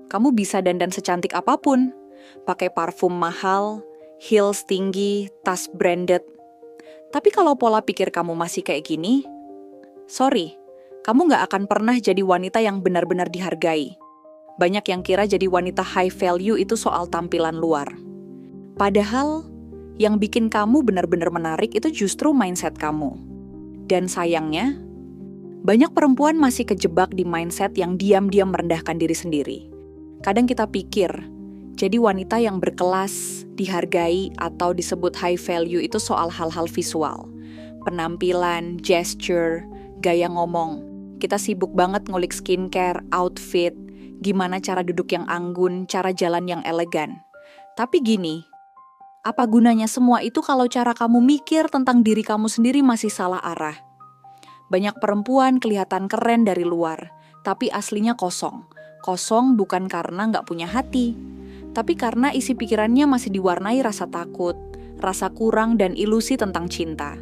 Kamu bisa dandan secantik apapun, pakai parfum mahal, heels tinggi, tas branded. Tapi kalau pola pikir kamu masih kayak gini, sorry, kamu nggak akan pernah jadi wanita yang benar-benar dihargai. Banyak yang kira jadi wanita high value itu soal tampilan luar. Padahal, yang bikin kamu benar-benar menarik itu justru mindset kamu. Dan sayangnya, banyak perempuan masih kejebak di mindset yang diam-diam merendahkan diri sendiri. Kadang kita pikir, jadi wanita yang berkelas, dihargai, atau disebut high value itu soal hal-hal visual. Penampilan, gesture, gaya ngomong. Kita sibuk banget ngulik skincare, outfit, gimana cara duduk yang anggun, cara jalan yang elegan. Tapi gini, apa gunanya semua itu kalau cara kamu mikir tentang diri kamu sendiri masih salah arah? Banyak perempuan kelihatan keren dari luar, tapi aslinya kosong. Kosong bukan karena nggak punya hati, tapi karena isi pikirannya masih diwarnai rasa takut, rasa kurang, dan ilusi tentang cinta.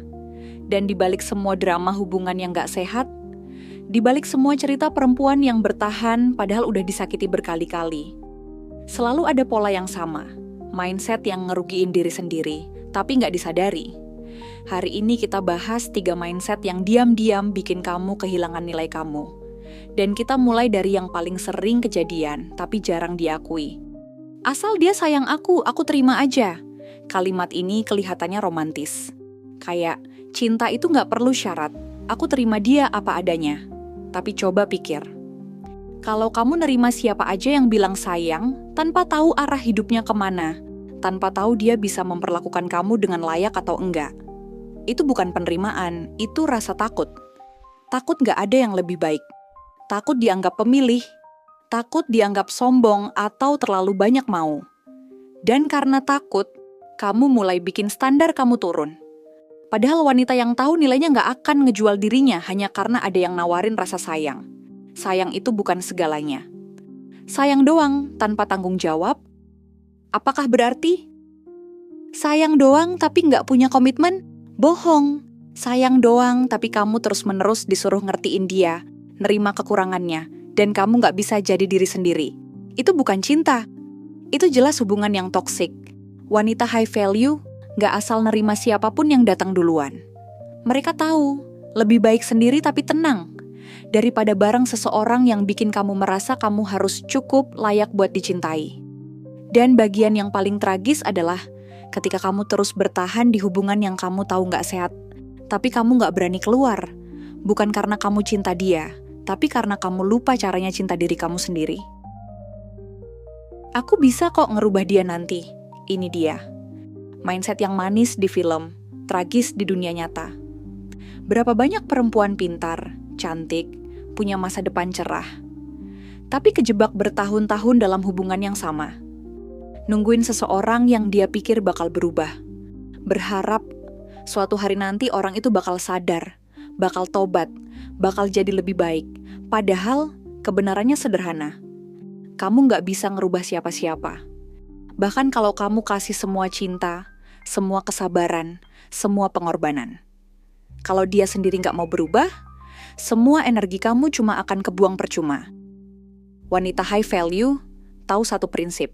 Dan dibalik semua drama hubungan yang nggak sehat, dibalik semua cerita perempuan yang bertahan padahal udah disakiti berkali-kali, selalu ada pola yang sama, mindset yang ngerugiin diri sendiri, tapi nggak disadari. Hari ini kita bahas 3 mindset yang diam-diam bikin kamu kehilangan nilai kamu. Dan kita mulai dari yang paling sering kejadian, tapi jarang diakui. Asal dia sayang aku terima aja. Kalimat ini kelihatannya romantis. Kayak, cinta itu nggak perlu syarat, aku terima dia apa adanya. Tapi coba pikir, kalau kamu nerima siapa aja yang bilang sayang, tanpa tahu arah hidupnya kemana, tanpa tahu dia bisa memperlakukan kamu dengan layak atau enggak, itu bukan penerimaan, itu rasa takut. Takut nggak ada yang lebih baik. Takut dianggap pemilih, takut dianggap sombong atau terlalu banyak mau. Dan karena takut, kamu mulai bikin standar kamu turun. Padahal wanita yang tahu nilainya nggak akan ngejual dirinya hanya karena ada yang nawarin rasa sayang. Sayang itu bukan segalanya. Sayang doang tanpa tanggung jawab, apakah berarti? Sayang doang tapi nggak punya komitmen? Bohong. Sayang doang tapi kamu terus-menerus disuruh ngertiin dia, nerima kekurangannya, dan kamu nggak bisa jadi diri sendiri. Itu bukan cinta. Itu jelas hubungan yang toksik. Wanita high value nggak asal nerima siapapun yang datang duluan. Mereka tahu, lebih baik sendiri tapi tenang, daripada bareng seseorang yang bikin kamu merasa kamu harus cukup layak buat dicintai. Dan bagian yang paling tragis adalah ketika kamu terus bertahan di hubungan yang kamu tahu nggak sehat, tapi kamu nggak berani keluar. Bukan karena kamu cinta dia, tapi karena kamu lupa caranya cinta diri kamu sendiri. Aku bisa kok ngerubah dia nanti. Ini dia. Mindset yang manis di film, tragis di dunia nyata. Berapa banyak perempuan pintar, cantik, punya masa depan cerah, tapi kejebak bertahun-tahun dalam hubungan yang sama. Nungguin seseorang yang dia pikir bakal berubah. Berharap suatu hari nanti orang itu bakal sadar, bakal tobat, bakal jadi lebih baik. Padahal kebenarannya sederhana. Kamu nggak bisa ngerubah siapa-siapa. Bahkan kalau kamu kasih semua cinta, semua kesabaran, semua pengorbanan. Kalau dia sendiri nggak mau berubah, semua energi kamu cuma akan kebuang percuma. Wanita high value tahu satu prinsip.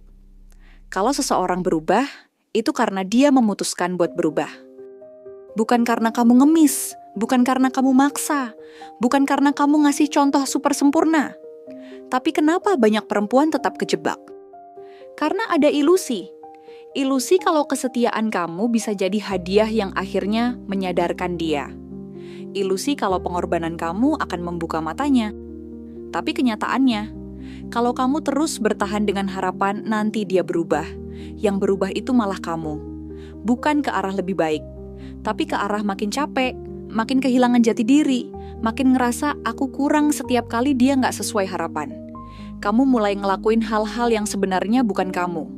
Kalau seseorang berubah, itu karena dia memutuskan buat berubah. Bukan karena kamu ngemis, bukan karena kamu maksa, bukan karena kamu ngasih contoh super sempurna. Tapi kenapa banyak perempuan tetap kejebak? Karena ada ilusi. Ilusi kalau kesetiaan kamu bisa jadi hadiah yang akhirnya menyadarkan dia. Ilusi kalau pengorbanan kamu akan membuka matanya. Tapi kenyataannya, kalau kamu terus bertahan dengan harapan nanti dia berubah, yang berubah itu malah kamu. Bukan ke arah lebih baik, tapi ke arah makin capek, makin kehilangan jati diri, makin ngerasa aku kurang setiap kali dia nggak sesuai harapan. Kamu mulai ngelakuin hal-hal yang sebenarnya bukan kamu.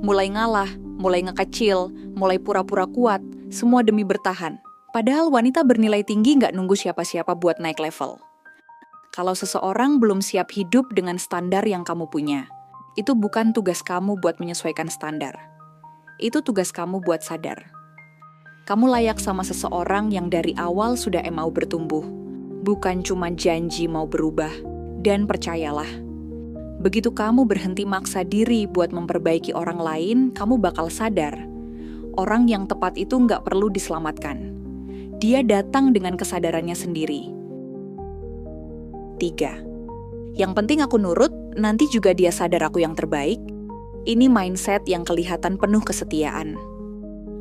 Mulai ngalah, mulai ngekecil, mulai pura-pura kuat, semua demi bertahan. Padahal wanita bernilai tinggi nggak nunggu siapa-siapa buat naik level. Kalau seseorang belum siap hidup dengan standar yang kamu punya, itu bukan tugas kamu buat menyesuaikan standar. Itu tugas kamu buat sadar. Kamu layak sama seseorang yang dari awal sudah mau bertumbuh. Bukan cuma janji mau berubah. Dan percayalah, Begitu kamu berhenti maksa diri buat memperbaiki orang lain, kamu bakal sadar. Orang yang tepat itu nggak perlu diselamatkan. Dia datang dengan kesadarannya sendiri. 3. Yang penting aku nurut, nanti juga dia sadar aku yang terbaik. Ini mindset yang kelihatan penuh kesetiaan.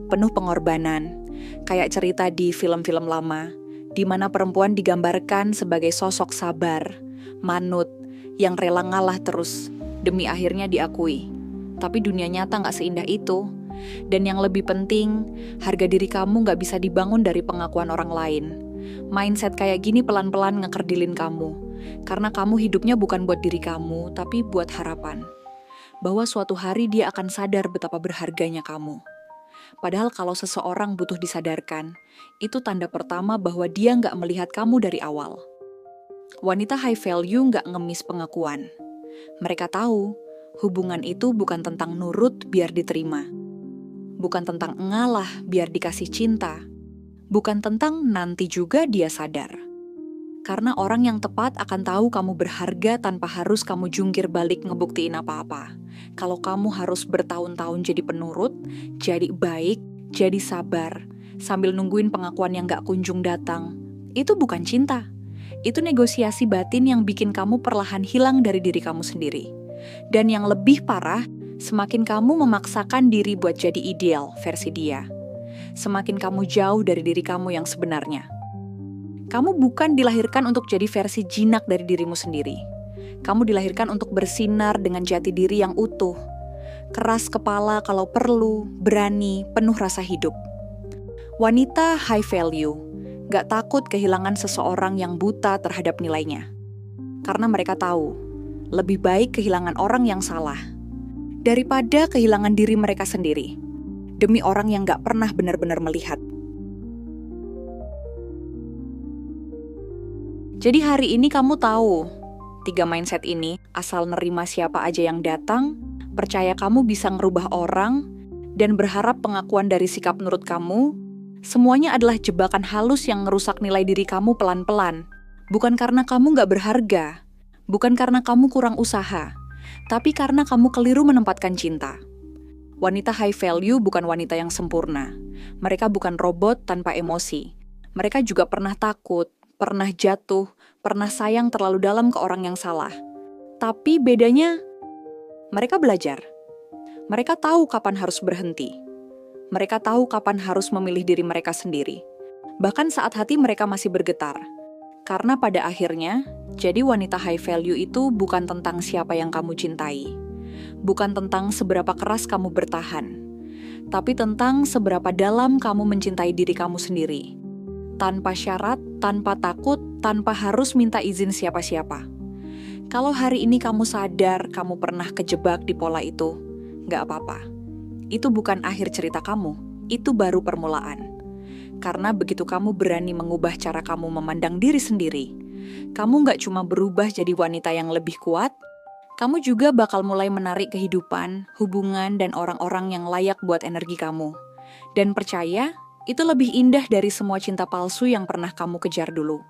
Penuh pengorbanan. Kayak cerita di film-film lama, di mana perempuan digambarkan sebagai sosok sabar, manut, yang rela ngalah terus, demi akhirnya diakui. Tapi dunia nyata nggak seindah itu. Dan yang lebih penting, harga diri kamu nggak bisa dibangun dari pengakuan orang lain. Mindset kayak gini pelan-pelan ngekerdilin kamu. Karena kamu hidupnya bukan buat diri kamu, tapi buat harapan. Bahwa suatu hari dia akan sadar betapa berharganya kamu. Padahal kalau seseorang butuh disadarkan, itu tanda pertama bahwa dia nggak melihat kamu dari awal. Wanita high value nggak ngemis pengakuan. Mereka tahu, hubungan itu bukan tentang nurut biar diterima. Bukan tentang ngalah biar dikasih cinta. Bukan tentang nanti juga dia sadar. Karena orang yang tepat akan tahu kamu berharga tanpa harus kamu jungkir balik ngebuktiin apa-apa. Kalau kamu harus bertahun-tahun jadi penurut, jadi baik, jadi sabar, sambil nungguin pengakuan yang gak kunjung datang, itu bukan cinta. Itu negosiasi batin yang bikin kamu perlahan hilang dari diri kamu sendiri. Dan yang lebih parah, semakin kamu memaksakan diri buat jadi ideal versi dia, semakin kamu jauh dari diri kamu yang sebenarnya. Kamu bukan dilahirkan untuk jadi versi jinak dari dirimu sendiri. Kamu dilahirkan untuk bersinar dengan jati diri yang utuh. Keras kepala kalau perlu, berani, penuh rasa hidup. Wanita high value, gak takut kehilangan seseorang yang buta terhadap nilainya. Karena mereka tahu, lebih baik kehilangan orang yang salah daripada kehilangan diri mereka sendiri, demi orang yang gak pernah benar-benar melihat. Jadi hari ini kamu tahu, 3 mindset ini, asal nerima siapa aja yang datang, percaya kamu bisa ngerubah orang, dan berharap pengakuan dari sikap nurut kamu, semuanya adalah jebakan halus yang ngerusak nilai diri kamu pelan-pelan. Bukan karena kamu gak berharga, bukan karena kamu kurang usaha, tapi karena kamu keliru menempatkan cinta. Wanita high value bukan wanita yang sempurna. Mereka bukan robot tanpa emosi. Mereka juga pernah takut, pernah jatuh, pernah sayang terlalu dalam ke orang yang salah. Tapi bedanya, mereka belajar. Mereka tahu kapan harus berhenti. Mereka tahu kapan harus memilih diri mereka sendiri. Bahkan saat hati mereka masih bergetar. Karena pada akhirnya, jadi wanita high value itu bukan tentang siapa yang kamu cintai. Bukan tentang seberapa keras kamu bertahan. Tapi tentang seberapa dalam kamu mencintai diri kamu sendiri. Tanpa syarat, tanpa takut, tanpa harus minta izin siapa-siapa. Kalau hari ini kamu sadar kamu pernah kejebak di pola itu, gak apa-apa. Itu bukan akhir cerita kamu, itu baru permulaan. Karena begitu kamu berani mengubah cara kamu memandang diri sendiri, kamu gak cuma berubah jadi wanita yang lebih kuat, kamu juga bakal mulai menarik kehidupan, hubungan, dan orang-orang yang layak buat energi kamu. Dan percaya, itu lebih indah dari semua cinta palsu yang pernah kamu kejar dulu.